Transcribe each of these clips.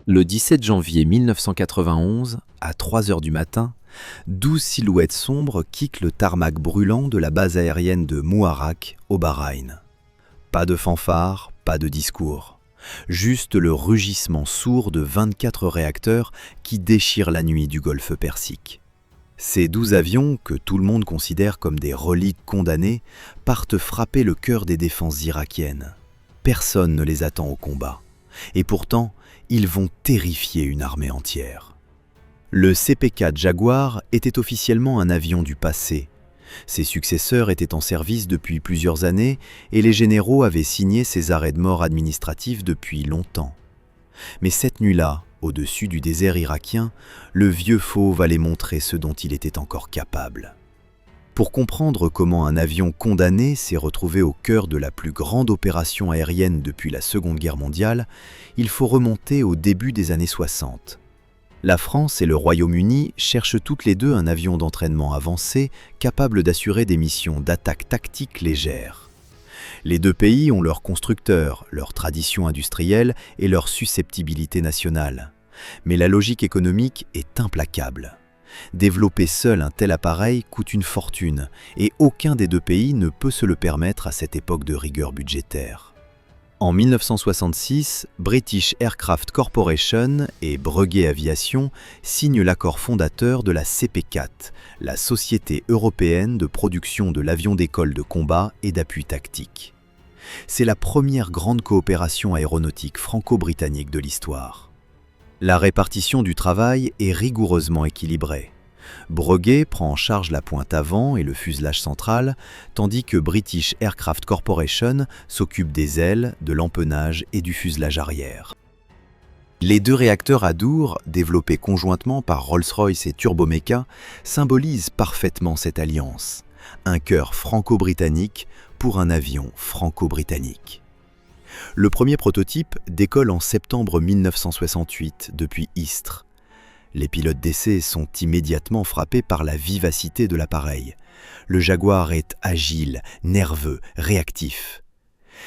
Le 17 janvier 1991, à 3 heures du matin, 12 silhouettes sombres quittent le tarmac brûlant de la base aérienne de Muharraq, au Bahreïn. Pas de fanfare, pas de discours. Juste le rugissement sourd de 24 réacteurs qui déchirent la nuit du golfe Persique. Ces 12 avions, que tout le monde considère comme des reliques condamnées, partent frapper le cœur des défenses irakiennes. Personne ne les attend au combat. Et pourtant, ils vont terrifier une armée entière. Le CP-4 Jaguar était officiellement un avion du passé. Ses successeurs étaient en service depuis plusieurs années et les généraux avaient signé ces arrêts de mort administratifs depuis longtemps. Mais cette nuit-là, au-dessus du désert irakien, le vieux fauve allait montrer ce dont il était encore capable. Pour comprendre comment un avion condamné s'est retrouvé au cœur de la plus grande opération aérienne depuis la Seconde Guerre mondiale, il faut remonter au début des années 60. La France et le Royaume-Uni cherchent toutes les deux un avion d'entraînement avancé capable d'assurer des missions d'attaque tactique légère. Les deux pays ont leurs constructeurs, leur tradition industrielle et leur susceptibilité nationale. Mais la logique économique est implacable. Développer seul un tel appareil coûte une fortune et aucun des deux pays ne peut se le permettre à cette époque de rigueur budgétaire. En 1966, British Aircraft Corporation et Breguet Aviation signent l'accord fondateur de la CP-4, la Société européenne de production de l'avion d'école de combat et d'appui tactique. C'est la première grande coopération aéronautique franco-britannique de l'histoire. La répartition du travail est rigoureusement équilibrée. Breguet prend en charge la pointe avant et le fuselage central, tandis que British Aircraft Corporation s'occupe des ailes, de l'empennage et du fuselage arrière. Les deux réacteurs Adour, développés conjointement par Rolls-Royce et Turbomeca, symbolisent parfaitement cette alliance. Un cœur franco-britannique pour un avion franco-britannique. Le premier prototype décolle en septembre 1968 depuis Istres. Les pilotes d'essai sont immédiatement frappés par la vivacité de l'appareil. Le Jaguar est agile, nerveux, réactif.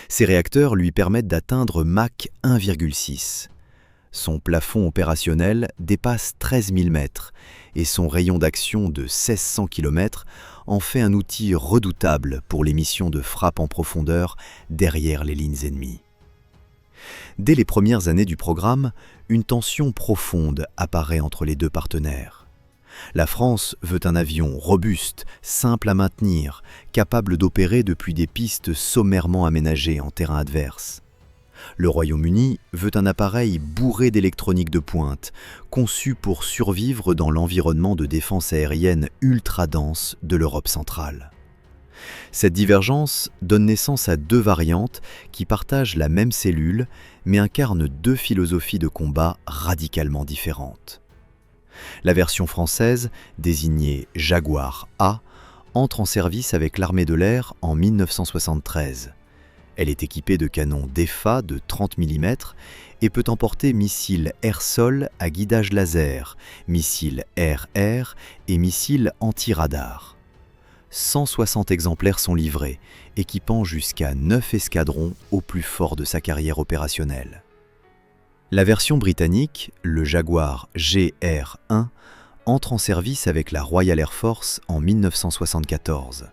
Ces réacteurs lui permettent d'atteindre Mach 1,6. Son plafond opérationnel dépasse 13 000 mètres et son rayon d'action de 1600 km en fait un outil redoutable pour les missions de frappe en profondeur derrière les lignes ennemies. Dès les premières années du programme, une tension profonde apparaît entre les deux partenaires. La France veut un avion robuste, simple à maintenir, capable d'opérer depuis des pistes sommairement aménagées en terrain adverse. Le Royaume-Uni veut un appareil bourré d'électronique de pointe, conçu pour survivre dans l'environnement de défense aérienne ultra dense de l'Europe centrale. Cette divergence donne naissance à deux variantes qui partagent la même cellule, mais incarnent deux philosophies de combat radicalement différentes. La version française, désignée Jaguar A, entre en service avec l'armée de l'air en 1973. Elle est équipée de canons DEFA de 30 mm et peut emporter missiles air-sol à guidage laser, missiles air-air et missiles anti-radar. 160 exemplaires sont livrés, équipant jusqu'à 9 escadrons au plus fort de sa carrière opérationnelle. La version britannique, le Jaguar GR1, entre en service avec la Royal Air Force en 1974.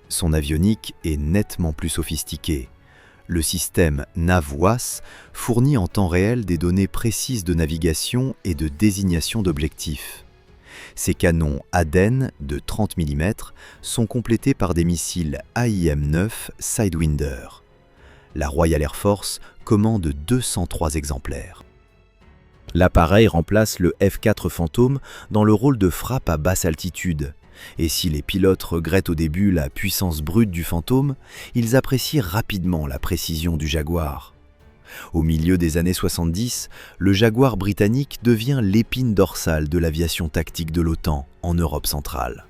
Son avionique est nettement plus sophistiquée. Le système NAVWAS fournit en temps réel des données précises de navigation et de désignation d'objectifs. Ces canons Aden de 30 mm sont complétés par des missiles AIM-9 Sidewinder. La Royal Air Force commande 203 exemplaires. L'appareil remplace le F-4 Phantom dans le rôle de frappe à basse altitude. Et si les pilotes regrettent au début la puissance brute du Phantom, ils apprécient rapidement la précision du Jaguar. Au milieu des années 70, le Jaguar britannique devient l'épine dorsale de l'aviation tactique de l'OTAN en Europe centrale.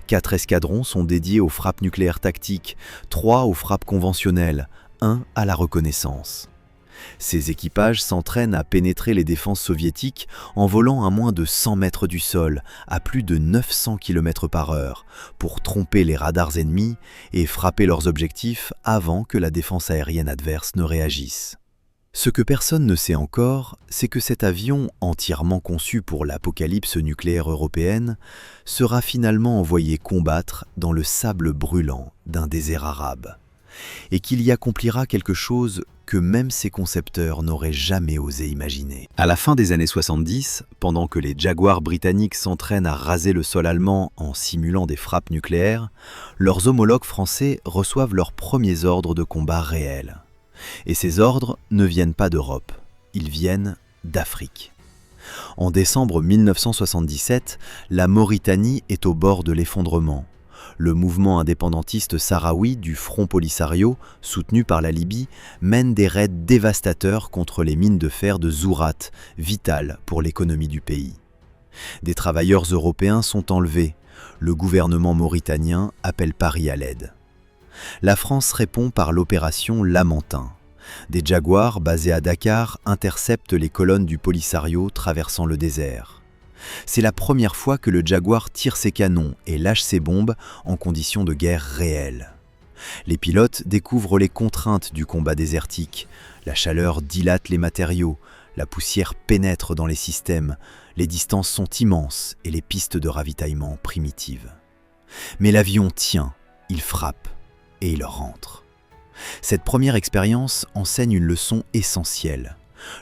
4 escadrons sont dédiés aux frappes nucléaires tactiques, 3 aux frappes conventionnelles, 1 à la reconnaissance. Ces équipages s'entraînent à pénétrer les défenses soviétiques en volant à moins de 100 mètres du sol, à plus de 900 km/h, pour tromper les radars ennemis et frapper leurs objectifs avant que la défense aérienne adverse ne réagisse. Ce que personne ne sait encore, c'est que cet avion, entièrement conçu pour l'apocalypse nucléaire européenne, sera finalement envoyé combattre dans le sable brûlant d'un désert arabe, et qu'il y accomplira quelque chose que même ses concepteurs n'auraient jamais osé imaginer. À la fin des années 70, pendant que les Jaguars britanniques s'entraînent à raser le sol allemand en simulant des frappes nucléaires, leurs homologues français reçoivent leurs premiers ordres de combat réels. Et ces ordres ne viennent pas d'Europe, ils viennent d'Afrique. En décembre 1977, la Mauritanie est au bord de l'effondrement. Le mouvement indépendantiste sahraoui du Front Polisario, soutenu par la Libye, mène des raids dévastateurs contre les mines de fer de Zourat, vitales pour l'économie du pays. Des travailleurs européens sont enlevés. Le gouvernement mauritanien appelle Paris à l'aide. La France répond par l'opération Lamentin. Des Jaguars basés à Dakar interceptent les colonnes du Polisario traversant le désert. C'est la première fois que le Jaguar tire ses canons et lâche ses bombes en conditions de guerre réelles. Les pilotes découvrent les contraintes du combat désertique. La chaleur dilate les matériaux, la poussière pénètre dans les systèmes, les distances sont immenses et les pistes de ravitaillement primitives. Mais l'avion tient, il frappe et il rentre. Cette première expérience enseigne une leçon essentielle.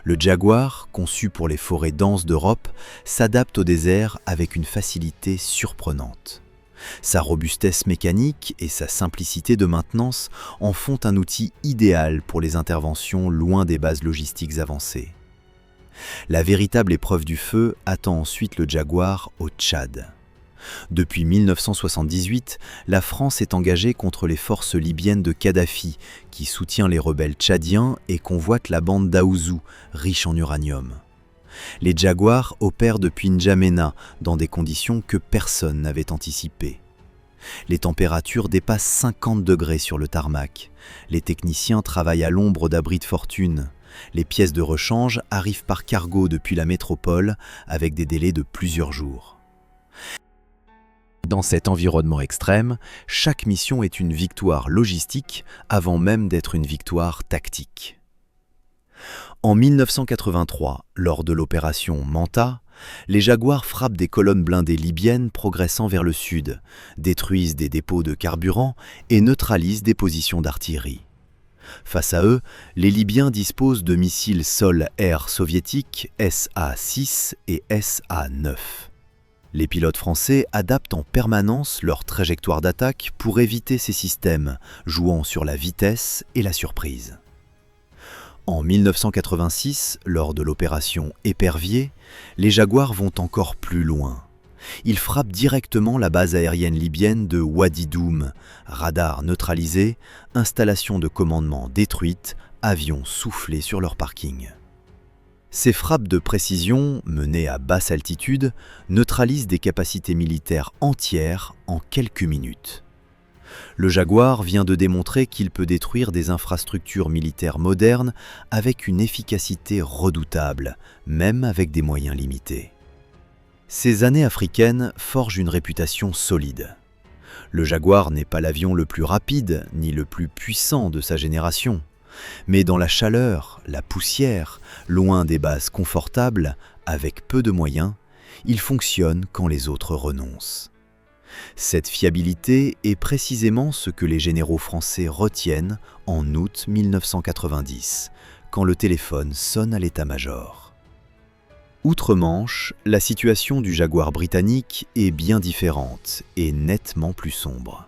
Le Jaguar, conçu pour les forêts denses d'Europe, s'adapte au désert avec une facilité surprenante. Sa robustesse mécanique et sa simplicité de maintenance en font un outil idéal pour les interventions loin des bases logistiques avancées. La véritable épreuve du feu attend ensuite le Jaguar au Tchad. Depuis 1978, la France est engagée contre les forces libyennes de Kadhafi, qui soutient les rebelles tchadiens et convoite la bande d'Aouzou, riche en uranium. Les Jaguars opèrent depuis N'Djamena dans des conditions que personne n'avait anticipées. Les températures dépassent 50 degrés sur le tarmac. Les techniciens travaillent à l'ombre d'abris de fortune. Les pièces de rechange arrivent par cargo depuis la métropole avec des délais de plusieurs jours. Dans cet environnement extrême, chaque mission est une victoire logistique avant même d'être une victoire tactique. En 1983, lors de l'opération Manta, les Jaguars frappent des colonnes blindées libyennes progressant vers le sud, détruisent des dépôts de carburant et neutralisent des positions d'artillerie. Face à eux, les Libyens disposent de missiles sol-air soviétiques SA-6 et SA-9. Les pilotes français adaptent en permanence leur trajectoire d'attaque pour éviter ces systèmes, jouant sur la vitesse et la surprise. En 1986, lors de l'opération Épervier, les Jaguars vont encore plus loin. Ils frappent directement la base aérienne libyenne de Wadi Doum, radar neutralisé, installation de commandement détruite, avions soufflés sur leur parking. Ces frappes de précision, menées à basse altitude, neutralisent des capacités militaires entières en quelques minutes. Le Jaguar vient de démontrer qu'il peut détruire des infrastructures militaires modernes avec une efficacité redoutable, même avec des moyens limités. Ces années africaines forgent une réputation solide. Le Jaguar n'est pas l'avion le plus rapide ni le plus puissant de sa génération. Mais dans la chaleur, la poussière, loin des bases confortables, avec peu de moyens, il fonctionne quand les autres renoncent. Cette fiabilité est précisément ce que les généraux français retiennent en août 1990, quand le téléphone sonne à l'état-major. Outre-Manche, la situation du Jaguar britannique est bien différente et nettement plus sombre.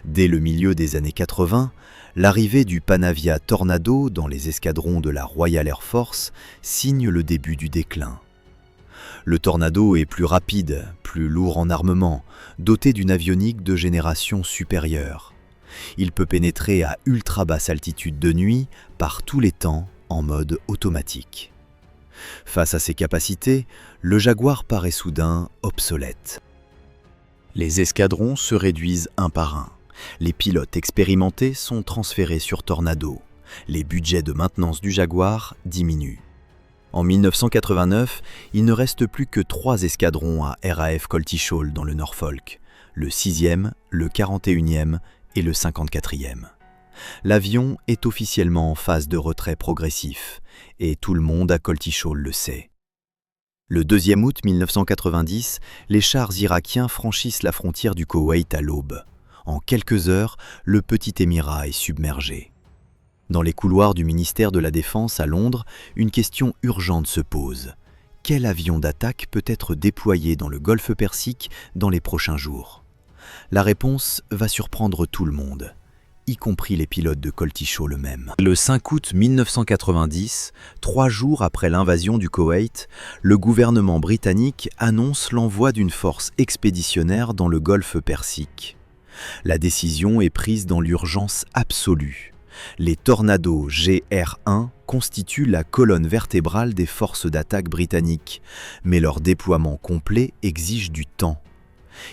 Dès le milieu des années 80, l'arrivée du Panavia Tornado dans les escadrons de la Royal Air Force signe le début du déclin. Le Tornado est plus rapide, plus lourd en armement, doté d'une avionique de génération supérieure. Il peut pénétrer à ultra basse altitude de nuit, par tous les temps, en mode automatique. Face à ces capacités, le Jaguar paraît soudain obsolète. Les escadrons se réduisent un par un. Les pilotes expérimentés sont transférés sur Tornado. Les budgets de maintenance du Jaguar diminuent. En 1989, il ne reste plus que 3 escadrons à RAF Coltishall dans le Norfolk, le 6e, le 41e et le 54e. L'avion est officiellement en phase de retrait progressif, et tout le monde à Coltishol le sait. Le 2 août 1990, les chars irakiens franchissent la frontière du Koweït à l'aube. En quelques heures, le petit émirat est submergé. Dans les couloirs du ministère de la Défense à Londres, une question urgente se pose. Quel avion d'attaque peut être déployé dans le golfe Persique dans les prochains jours? La réponse va surprendre tout le monde, y compris les pilotes de Coltishol eux-mêmes. Le 5 août 1990, 3 jours après l'invasion du Koweït, le gouvernement britannique annonce l'envoi d'une force expéditionnaire dans le golfe Persique. La décision est prise dans l'urgence absolue. Les Tornado GR1 constituent la colonne vertébrale des forces d'attaque britanniques, mais leur déploiement complet exige du temps.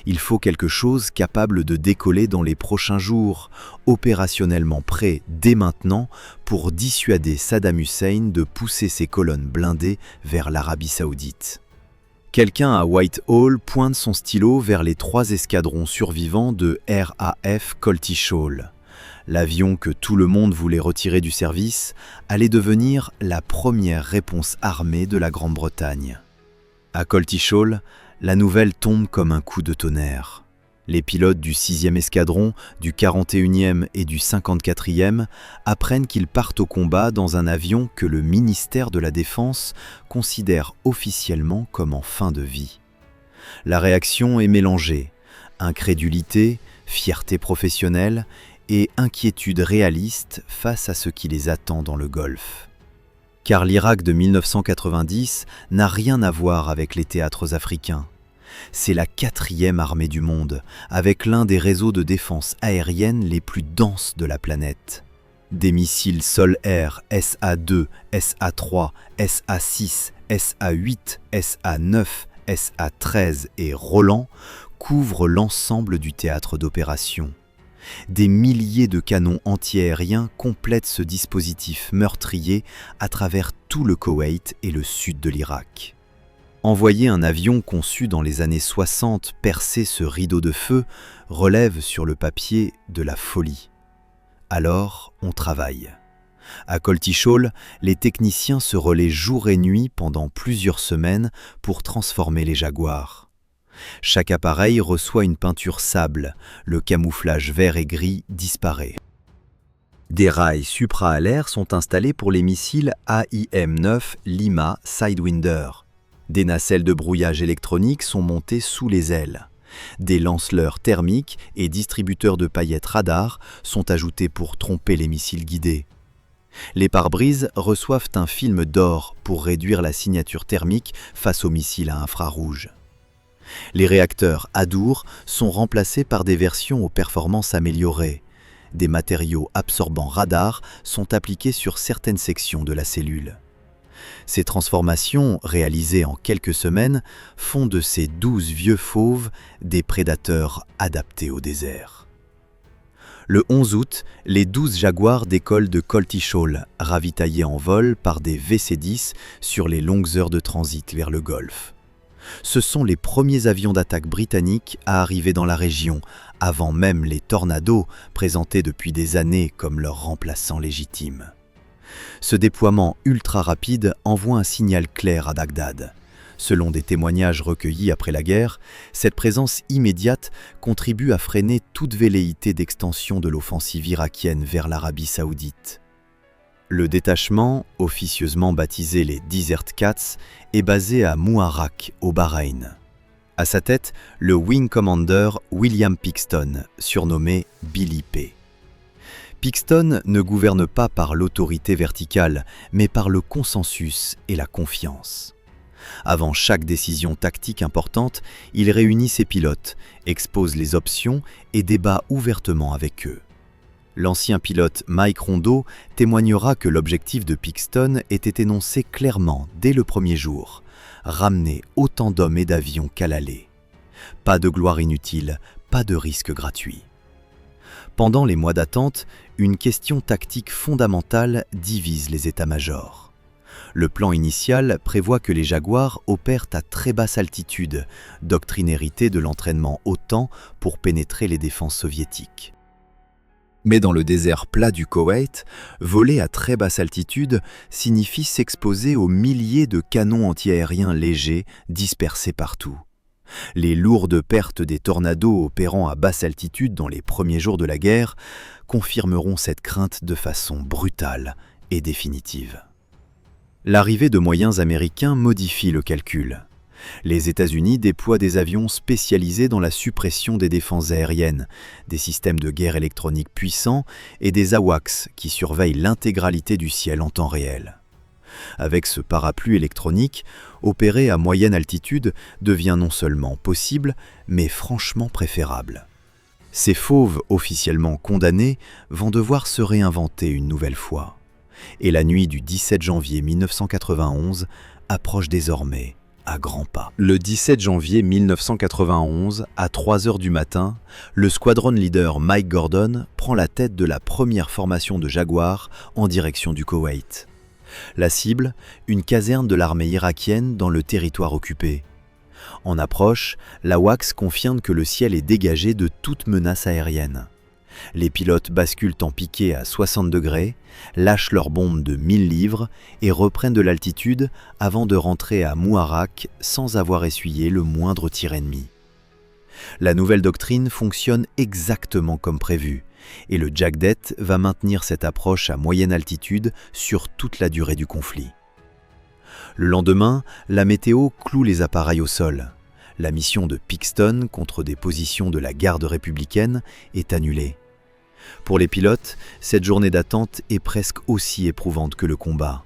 Il faut quelque chose capable de décoller dans les prochains jours, opérationnellement prêt dès maintenant pour dissuader Saddam Hussein de pousser ses colonnes blindées vers l'Arabie Saoudite. Quelqu'un à Whitehall pointe son stylo vers les 3 escadrons survivants de RAF Coltishol. L'avion que tout le monde voulait retirer du service allait devenir la première réponse armée de la Grande-Bretagne. À Coltishol, la nouvelle tombe comme un coup de tonnerre. Les pilotes du 6e escadron, du 41e et du 54e apprennent qu'ils partent au combat dans un avion que le ministère de la Défense considère officiellement comme en fin de vie. La réaction est mélangée, incrédulité, fierté professionnelle et inquiétude réaliste face à ce qui les attend dans le Golfe. Car l'Irak de 1990 n'a rien à voir avec les théâtres africains. C'est la 4e armée du monde, avec l'un des réseaux de défense aérienne les plus denses de la planète. Des missiles sol-air SA-2, SA-3, SA-6, SA-8, SA-9, SA-13 et Roland couvrent l'ensemble du théâtre d'opération. Des milliers de canons antiaériens complètent ce dispositif meurtrier à travers tout le Koweït et le sud de l'Irak. Envoyer un avion conçu dans les années 60 percer ce rideau de feu relève sur le papier de la folie. Alors, on travaille. À Coltishol, les techniciens se relaient jour et nuit pendant plusieurs semaines pour transformer les Jaguars. Chaque appareil reçoit une peinture sable, le camouflage vert et gris disparaît. Des rails supraalaires sont installés pour les missiles AIM-9 Lima Sidewinder. Des nacelles de brouillage électronique sont montées sous les ailes. Des lanceleurs thermiques et distributeurs de paillettes radar sont ajoutés pour tromper les missiles guidés. Les pare-brises reçoivent un film d'or pour réduire la signature thermique face aux missiles à infrarouge. Les réacteurs Adour sont remplacés par des versions aux performances améliorées. Des matériaux absorbants radar sont appliqués sur certaines sections de la cellule. Ces transformations, réalisées en quelques semaines, font de ces 12 vieux fauves des prédateurs adaptés au désert. Le 11 août, les 12 Jaguars décollent de Coltishol, ravitaillés en vol par des VC-10 sur les longues heures de transit vers le Golfe. Ce sont les premiers avions d'attaque britanniques à arriver dans la région, avant même les Tornado, présentés depuis des années comme leurs remplaçants légitimes. Ce déploiement ultra rapide envoie un signal clair à Bagdad. Selon des témoignages recueillis après la guerre, cette présence immédiate contribue à freiner toute velléité d'extension de l'offensive irakienne vers l'Arabie Saoudite. Le détachement, officieusement baptisé les Desert Cats, est basé à Muharraq, au Bahreïn. À sa tête, le Wing Commander William Pixton, surnommé Billy P. Pixton ne gouverne pas par l'autorité verticale, mais par le consensus et la confiance. Avant chaque décision tactique importante, il réunit ses pilotes, expose les options et débat ouvertement avec eux. L'ancien pilote Mike Rondeau témoignera que l'objectif de Pixton était énoncé clairement dès le premier jour, ramener autant d'hommes et d'avions qu'à l'aller. Pas de gloire inutile, pas de risque gratuit. Pendant les mois d'attente, une question tactique fondamentale divise les états-majors. Le plan initial prévoit que les Jaguars opèrent à très basse altitude, doctrine héritée de l'entraînement OTAN pour pénétrer les défenses soviétiques. Mais dans le désert plat du Koweït, voler à très basse altitude signifie s'exposer aux milliers de canons antiaériens légers dispersés partout. Les lourdes pertes des tornados opérant à basse altitude dans les premiers jours de la guerre confirmeront cette crainte de façon brutale et définitive. L'arrivée de moyens américains modifie le calcul. Les États-Unis déploient des avions spécialisés dans la suppression des défenses aériennes, des systèmes de guerre électronique puissants et des AWACS qui surveillent l'intégralité du ciel en temps réel. Avec ce parapluie électronique, opérer à moyenne altitude devient non seulement possible, mais franchement préférable. Ces fauves officiellement condamnés vont devoir se réinventer une nouvelle fois. Et la nuit du 17 janvier 1991 approche désormais à grands pas. Le 17 janvier 1991, à 3 heures du matin, le squadron leader Mike Gordon prend la tête de la première formation de Jaguar en direction du Koweït. La cible, une caserne de l'armée irakienne dans le territoire occupé. En approche, la WACS confirme que le ciel est dégagé de toute menace aérienne. Les pilotes basculent en piqué à 60 degrés, lâchent leurs bombes de 1000 livres et reprennent de l'altitude avant de rentrer à Muharraq sans avoir essuyé le moindre tir ennemi. La nouvelle doctrine fonctionne exactement comme prévu et le Jagdet va maintenir cette approche à moyenne altitude sur toute la durée du conflit. Le lendemain, la météo cloue les appareils au sol. La mission de Pixton contre des positions de la garde républicaine est annulée. Pour les pilotes, cette journée d'attente est presque aussi éprouvante que le combat.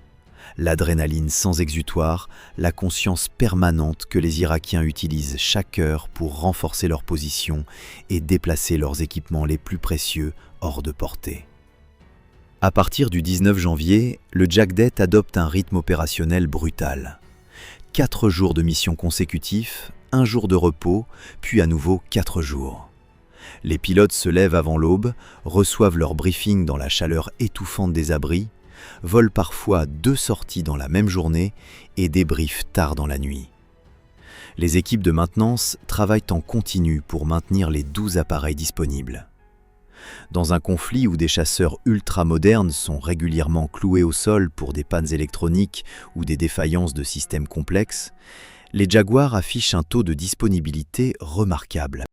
L'adrénaline sans exutoire, la conscience permanente que les Irakiens utilisent chaque heure pour renforcer leur position et déplacer leurs équipements les plus précieux hors de portée. À partir du 19 janvier, le Jagdet adopte un rythme opérationnel brutal. 4 jours de mission consécutifs, 1 jour de repos, puis à nouveau 4 jours. Les pilotes se lèvent avant l'aube, reçoivent leur briefing dans la chaleur étouffante des abris, volent parfois 2 sorties dans la même journée et débriefent tard dans la nuit. Les équipes de maintenance travaillent en continu pour maintenir les 12 appareils disponibles. Dans un conflit où des chasseurs ultra-modernes sont régulièrement cloués au sol pour des pannes électroniques ou des défaillances de systèmes complexes, les Jaguars affichent un taux de disponibilité remarquable.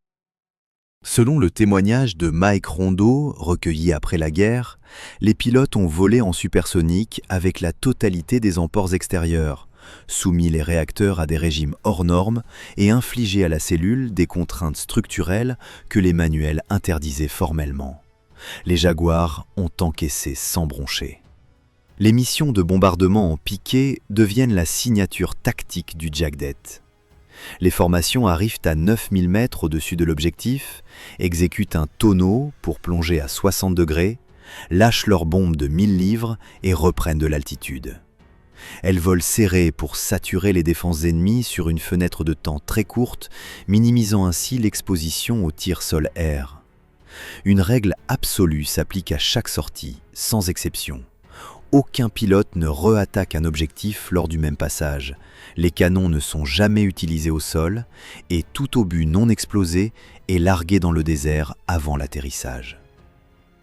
Selon le témoignage de Mike Rondeau, recueilli après la guerre, les pilotes ont volé en supersonique avec la totalité des emports extérieurs, soumis les réacteurs à des régimes hors normes et infligé à la cellule des contraintes structurelles que les manuels interdisaient formellement. Les Jaguars ont encaissé sans broncher. Les missions de bombardement en piqué deviennent la signature tactique du Jagdet. Les formations arrivent à 9000 mètres au-dessus de l'objectif, exécutent un tonneau pour plonger à 60 degrés, lâchent leurs bombes de 1000 livres et reprennent de l'altitude. Elles volent serrées pour saturer les défenses ennemies sur une fenêtre de temps très courte, minimisant ainsi l'exposition au tir sol-air. Une règle absolue s'applique à chaque sortie, sans exception. Aucun pilote ne re-attaque un objectif lors du même passage. Les canons ne sont jamais utilisés au sol et tout obus non explosé est largué dans le désert avant l'atterrissage.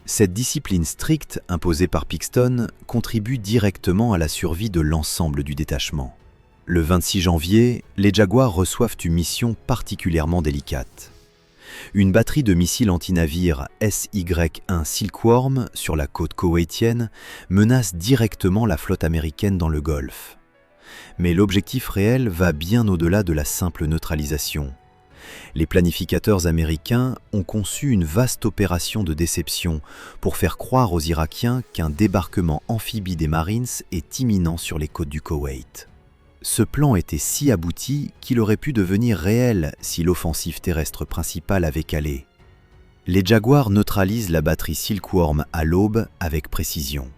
Cette discipline stricte imposée par Pixton contribue directement à la survie de l'ensemble du détachement. Le 26 janvier, les Jaguars reçoivent une mission particulièrement délicate. Une batterie de missiles anti-navires SY-1 Silkworm sur la côte koweïtienne menace directement la flotte américaine dans le Golfe. Mais l'objectif réel va bien au-delà de la simple neutralisation. Les planificateurs américains ont conçu une vaste opération de déception pour faire croire aux Irakiens qu'un débarquement amphibie des Marines est imminent sur les côtes du Koweït. Ce plan était si abouti qu'il aurait pu devenir réel si l'offensive terrestre principale avait calé. Les Jaguars neutralisent la batterie Silkworm à l'aube avec précision.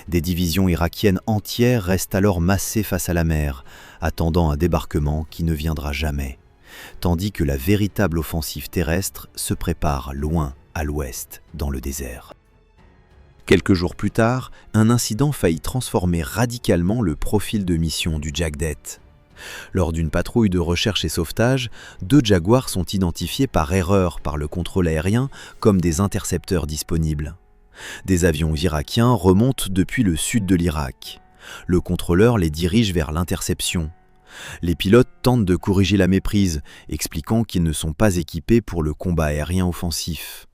Des divisions irakiennes entières restent alors massées face à la mer, attendant un débarquement qui ne viendra jamais, tandis que la véritable offensive terrestre se prépare loin à l'ouest, dans le désert. Quelques jours plus tard, un incident faillit transformer radicalement le profil de mission du Jagdet. Lors d'une patrouille de recherche et sauvetage, 2 Jaguars sont identifiés par erreur par le contrôle aérien comme des intercepteurs disponibles. Des avions irakiens remontent depuis le sud de l'Irak. Le contrôleur les dirige vers l'interception. Les pilotes tentent de corriger la méprise, expliquant qu'ils ne sont pas équipés pour le combat aérien offensif.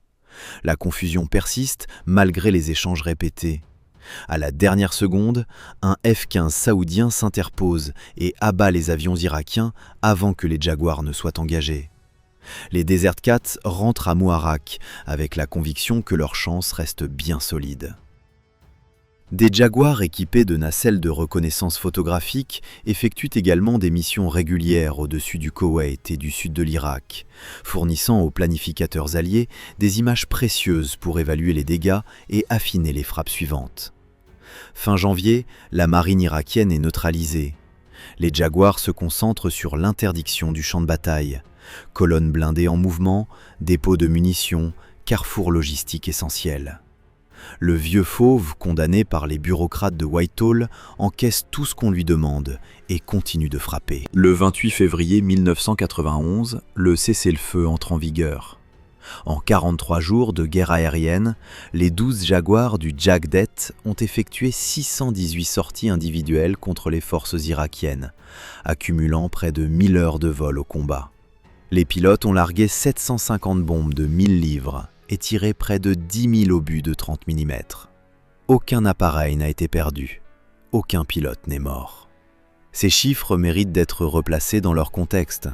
La confusion persiste malgré les échanges répétés. À la dernière seconde, un F-15 saoudien s'interpose et abat les avions irakiens avant que les Jaguars ne soient engagés. Les Desert Cats rentrent à Muharraq avec la conviction que leurs chances restent bien solides. Des Jaguars équipés de nacelles de reconnaissance photographique effectuent également des missions régulières au-dessus du Koweït et du sud de l'Irak, fournissant aux planificateurs alliés des images précieuses pour évaluer les dégâts et affiner les frappes suivantes. Fin janvier, la marine irakienne est neutralisée. Les Jaguars se concentrent sur l'interdiction du champ de bataille. Colonnes blindées en mouvement, dépôts de munitions, carrefours logistiques essentiels. Le vieux fauve, condamné par les bureaucrates de Whitehall, encaisse tout ce qu'on lui demande et continue de frapper. Le 28 février 1991, le cessez-le-feu entre en vigueur. En 43 jours de guerre aérienne, les 12 Jaguars du Jagdet ont effectué 618 sorties individuelles contre les forces irakiennes, accumulant près de 1000 heures de vol au combat. Les pilotes ont largué 750 bombes de 1000 livres et tiré près de 10 000 obus de 30 mm. Aucun appareil n'a été perdu, aucun pilote n'est mort. Ces chiffres méritent d'être replacés dans leur contexte.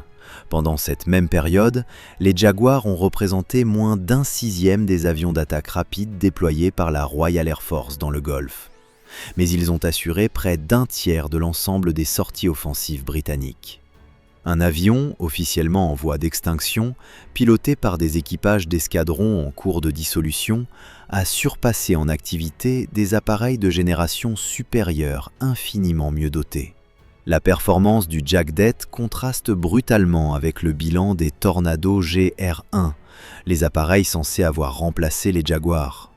Pendant cette même période, les Jaguars ont représenté moins d'un sixième des avions d'attaque rapide déployés par la Royal Air Force dans le Golfe. Mais ils ont assuré près d'un tiers de l'ensemble des sorties offensives britanniques. Un avion, officiellement en voie d'extinction, piloté par des équipages d'escadrons en cours de dissolution, a surpassé en activité des appareils de génération supérieure infiniment mieux dotés. La performance du Jagdet contraste brutalement avec le bilan des Tornado GR1, les appareils censés avoir remplacé les Jaguars.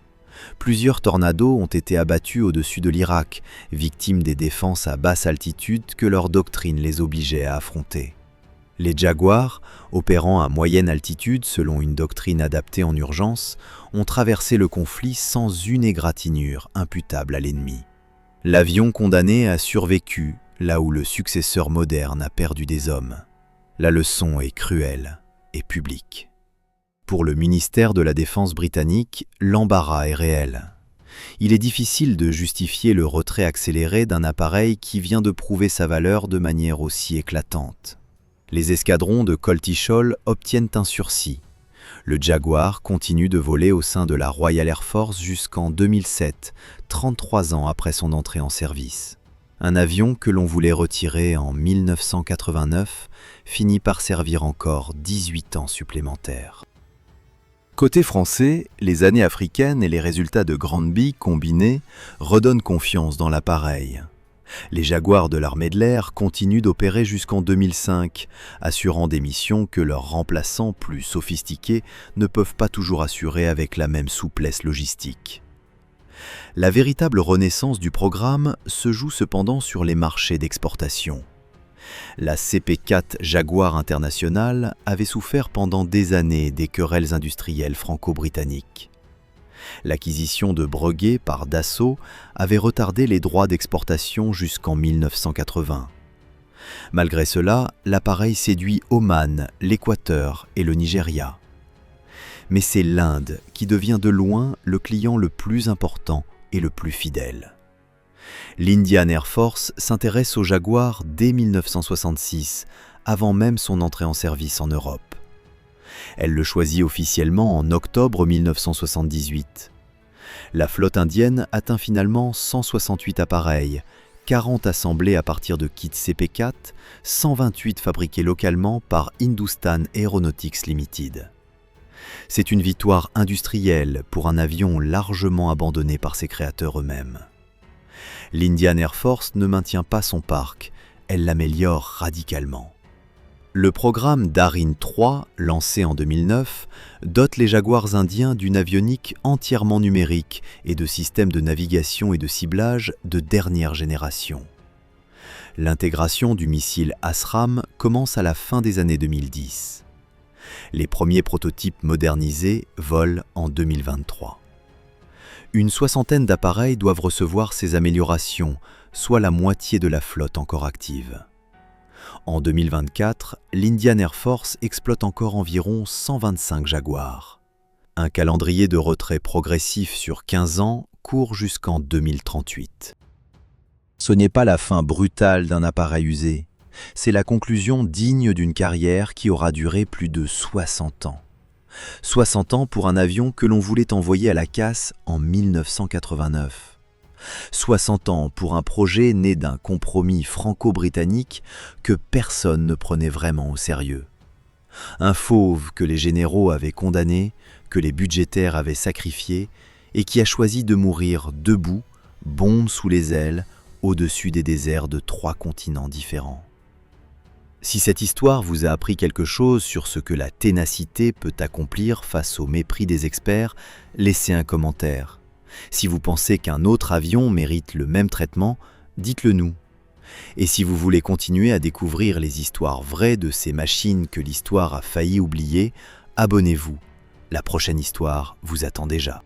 Plusieurs tornados ont été abattus au-dessus de l'Irak, victimes des défenses à basse altitude que leur doctrine les obligeait à affronter. Les Jaguars, opérant à moyenne altitude selon une doctrine adaptée en urgence, ont traversé le conflit sans une égratignure imputable à l'ennemi. L'avion condamné a survécu, là où le successeur moderne a perdu des hommes. La leçon est cruelle et publique. Pour le ministère de la Défense britannique, l'embarras est réel. Il est difficile de justifier le retrait accéléré d'un appareil qui vient de prouver sa valeur de manière aussi éclatante. Les escadrons de Coltishall obtiennent un sursis. Le Jaguar continue de voler au sein de la Royal Air Force jusqu'en 2007, 33 ans après son entrée en service. Un avion que l'on voulait retirer en 1989 finit par servir encore 18 ans supplémentaires. Côté français, les années africaines et les résultats de Granby combinés redonnent confiance dans l'appareil. Les Jaguars de l'armée de l'air continuent d'opérer jusqu'en 2005, assurant des missions que leurs remplaçants plus sophistiqués ne peuvent pas toujours assurer avec la même souplesse logistique. La véritable renaissance du programme se joue cependant sur les marchés d'exportation. La CP4 Jaguar International avait souffert pendant des années des querelles industrielles franco-britanniques. L'acquisition de Breguet par Dassault avait retardé les droits d'exportation jusqu'en 1980. Malgré cela, l'appareil séduit Oman, l'Équateur et le Nigeria. Mais c'est l'Inde qui devient de loin le client le plus important et le plus fidèle. L'Indian Air Force s'intéresse au Jaguar dès 1966, avant même son entrée en service en Europe. Elle le choisit officiellement en octobre 1978. La flotte indienne atteint finalement 168 appareils, 40 assemblés à partir de kits CP4, 128 fabriqués localement par Hindustan Aeronautics Limited. C'est une victoire industrielle pour un avion largement abandonné par ses créateurs eux-mêmes. L'Indian Air Force ne maintient pas son parc, elle l'améliore radicalement. Le programme Darin 3, lancé en 2009, dote les Jaguars indiens d'une avionique entièrement numérique et de systèmes de navigation et de ciblage de dernière génération. L'intégration du missile ASRAAM commence à la fin des années 2010. Les premiers prototypes modernisés volent en 2023. Une soixantaine d'appareils doivent recevoir ces améliorations, soit la moitié de la flotte encore active. En 2024, l'Indian Air Force exploite encore environ 125 Jaguars. Un calendrier de retrait progressif sur 15 ans court jusqu'en 2038. Ce n'est pas la fin brutale d'un appareil usé, c'est la conclusion digne d'une carrière qui aura duré plus de 60 ans. 60 ans pour un avion que l'on voulait envoyer à la casse en 1989. 60 ans pour un projet né d'un compromis franco-britannique que personne ne prenait vraiment au sérieux. Un fauve que les généraux avaient condamné, que les budgétaires avaient sacrifié et qui a choisi de mourir debout, bombe sous les ailes, au-dessus des déserts de 3 continents différents. Si cette histoire vous a appris quelque chose sur ce que la ténacité peut accomplir face au mépris des experts, laissez un commentaire. Si vous pensez qu'un autre avion mérite le même traitement, dites-le nous. Et si vous voulez continuer à découvrir les histoires vraies de ces machines que l'histoire a failli oublier, abonnez-vous. La prochaine histoire vous attend déjà.